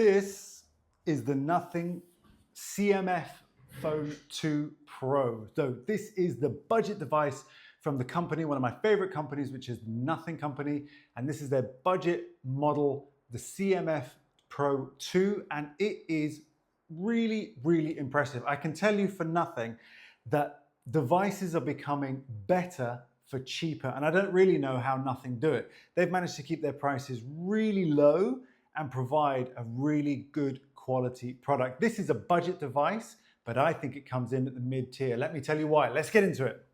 This is the Nothing CMF Phone 2 Pro. So this is the budget device from the company, one of my favorite companies, which is Nothing Company. And this is their budget model, the CMF Pro 2. And it is really, really impressive. I can tell you for nothing that devices are becoming better for cheaper. And I don't really know how Nothing do it. They've managed to keep their prices really low and provide a really good quality product. This is a budget device, but I think it comes in at the mid-tier. Let me tell you why. Let's get into it.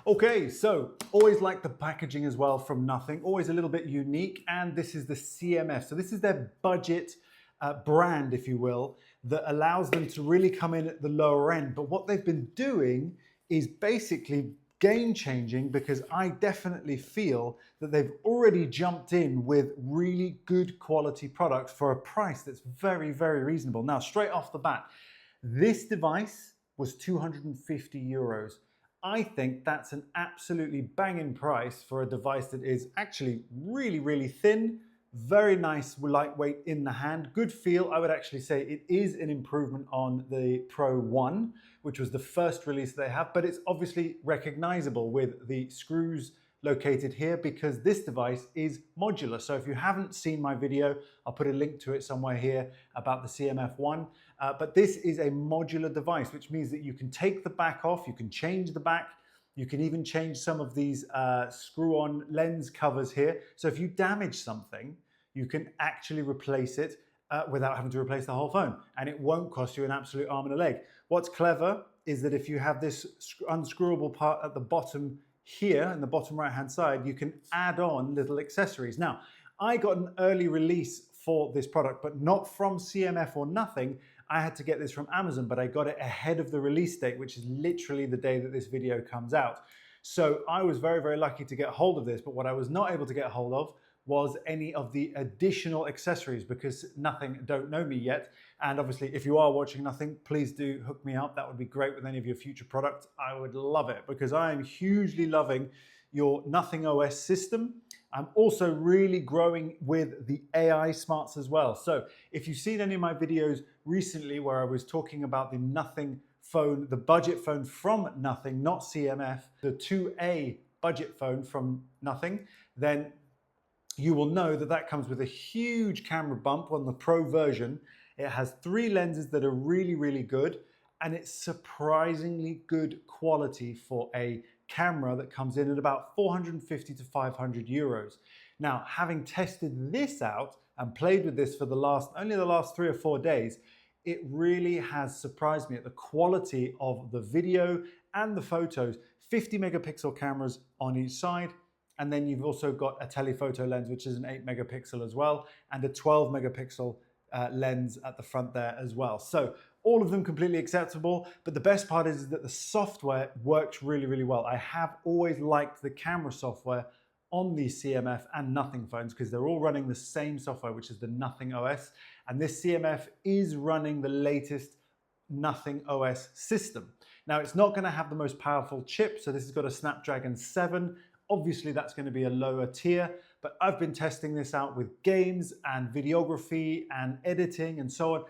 Okay, so always like the packaging as well from Nothing, always a little bit unique, and this is the CMF. So this is their budget brand, if you will, that allows them to really come in at the lower end. But what they've been doing is basically game changing, because I definitely feel that they've already jumped in with really good quality products for a price that's very, very reasonable. Now, straight off the bat, this device was 250 euros. I think that's an absolutely banging price for a device that is actually really, really thin, very nice, lightweight in the hand, good feel. I would actually say it is an improvement on the Pro 1, which was the first release they have, but it's obviously recognizable with the screws located here because this device is modular. So if you haven't seen my video, I'll put a link to it somewhere here about the CMF1. But this is a modular device, which means that you can take the back off, you can change the back, you can even change some of these screw-on lens covers here. So if you damage something, you can actually replace it without having to replace the whole phone. And it won't cost you an absolute arm and a leg. What's clever is that if you have this unscrewable part at the bottom here, in the bottom right-hand side, you can add on little accessories. Now, I got an early release for this product, but not from CMF or Nothing. I had to get this from Amazon, but I got it ahead of the release date, which is literally the day that this video comes out. So I was very, very lucky to get hold of this, but what I was not able to get hold of was any of the additional accessories, because Nothing don't know me yet. And obviously, if you are watching Nothing, please do hook me up. That would be great with any of your future products. I would love it, because I am hugely loving your Nothing OS system. I'm also really growing with the AI smarts as well. So if you've seen any of my videos recently where I was talking about the Nothing phone, the budget phone from Nothing, not CMF, the 2A budget phone from Nothing, then you will know that that comes with a huge camera bump on the Pro version. It has 3 lenses that are really, really good, and it's surprisingly good quality for a camera that comes in at about 450 to 500 euros. Now, having tested this out and played with this for only the last 3 or 4 days, it really has surprised me at the quality of the video and the photos. 50 megapixel cameras on each side. And then you've also got a telephoto lens, which is an 8 megapixel as well, and a 12 megapixel lens at the front there as well. So all of them completely acceptable, but the best part is that the software works really, really well. I have always liked the camera software on these CMF and Nothing phones because they're all running the same software, which is the Nothing OS. And this CMF is running the latest Nothing OS system. Now, it's not going to have the most powerful chip, so this has got a Snapdragon 7. Obviously, that's going to be a lower tier, but I've been testing this out with games and videography and editing and so on.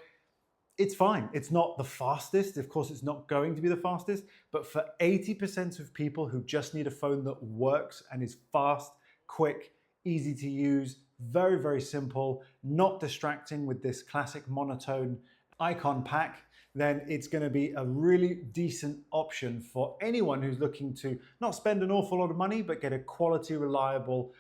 It's fine. It's not the fastest. Of course, it's not going to be the fastest, but for 80% of people who just need a phone that works and is fast, quick, easy to use, very, very simple, not distracting with this classic monotone icon pack, then it's going to be a really decent option for anyone who's looking to not spend an awful lot of money, but get a quality, reliable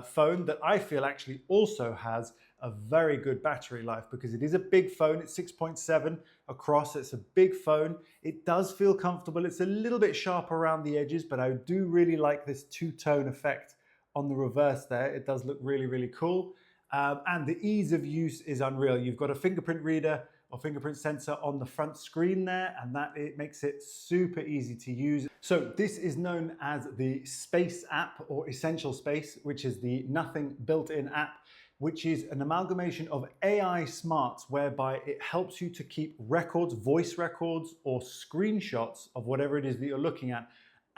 phone that I feel actually also has a very good battery life, because it is a big phone. It's 6.7 across. It's a big phone. It does feel comfortable. It's a little bit sharp around the edges, but I do really like this two-tone effect on the reverse there. It does look really, really cool. And the ease of use is unreal. You've got a fingerprint reader or fingerprint sensor on the front screen there, and it makes it super easy to use. So this is known as the Space app, or Essential Space, which is the Nothing built-in app, which is an amalgamation of AI smarts whereby it helps you to keep records, voice records, or screenshots of whatever it is that you're looking at,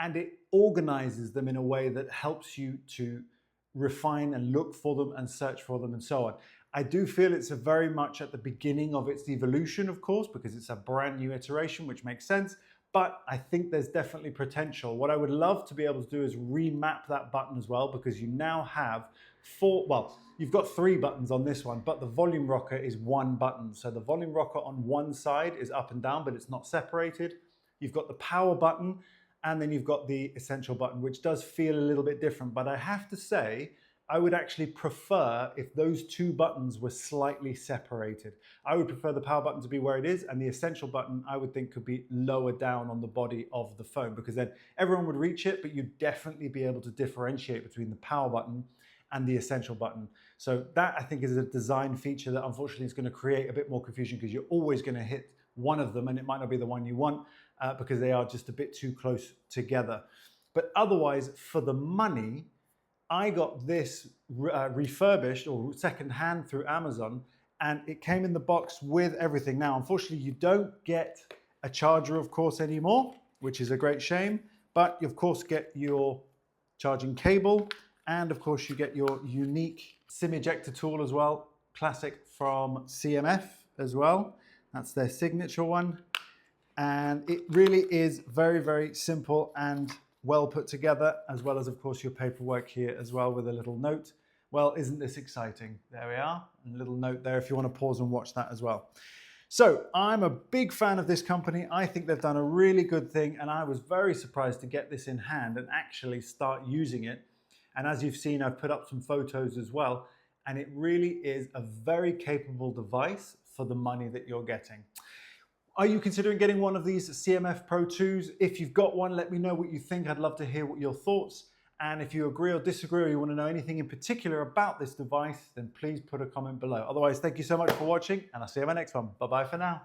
and it organizes them in a way that helps you to refine and look for them and search for them and so on. I do feel it's a very much at the beginning of its evolution, of course, because it's a brand new iteration, which makes sense. But I think there's definitely potential. What I would love to be able to do is remap that button as well, because you now have you've got 3 buttons on this one, but the volume rocker is 1 button. So the volume rocker on one side is up and down, but it's not separated. You've got the power button, and then you've got the essential button, which does feel a little bit different. But I have to say, I would actually prefer if those 2 buttons were slightly separated. I would prefer the power button to be where it is, and the essential button I would think could be lower down on the body of the phone, because then everyone would reach it, but you'd definitely be able to differentiate between the power button and the essential button. So that, I think, is a design feature that unfortunately is going to create a bit more confusion, because you're always going to hit one of them and it might not be the one you want because they are just a bit too close together. But otherwise, for the money, I got this refurbished or second-hand through Amazon, and it came in the box with everything. Now, unfortunately, you don't get a charger, of course, anymore, which is a great shame, but you, of course, get your charging cable, and of course, you get your unique SIM ejector tool as well, classic from CMF as well. That's their signature one. And it really is very, very simple and well put together, as well as, of course, your paperwork here as well with a little note. Well, isn't this exciting? There we are, a little note there if you want to pause and watch that as well. So I'm a big fan of this company. I think they've done a really good thing, and I was very surprised to get this in hand and actually start using it. And as you've seen, I've put up some photos as well, and it really is a very capable device for the money that you're getting. Are you considering getting one of these CMF Pro 2s? If you've got one, let me know what you think. I'd love to hear what your thoughts. And if you agree or disagree, or you want to know anything in particular about this device, then please put a comment below. Otherwise, thank you so much for watching, and I'll see you in my next one. Bye-bye for now.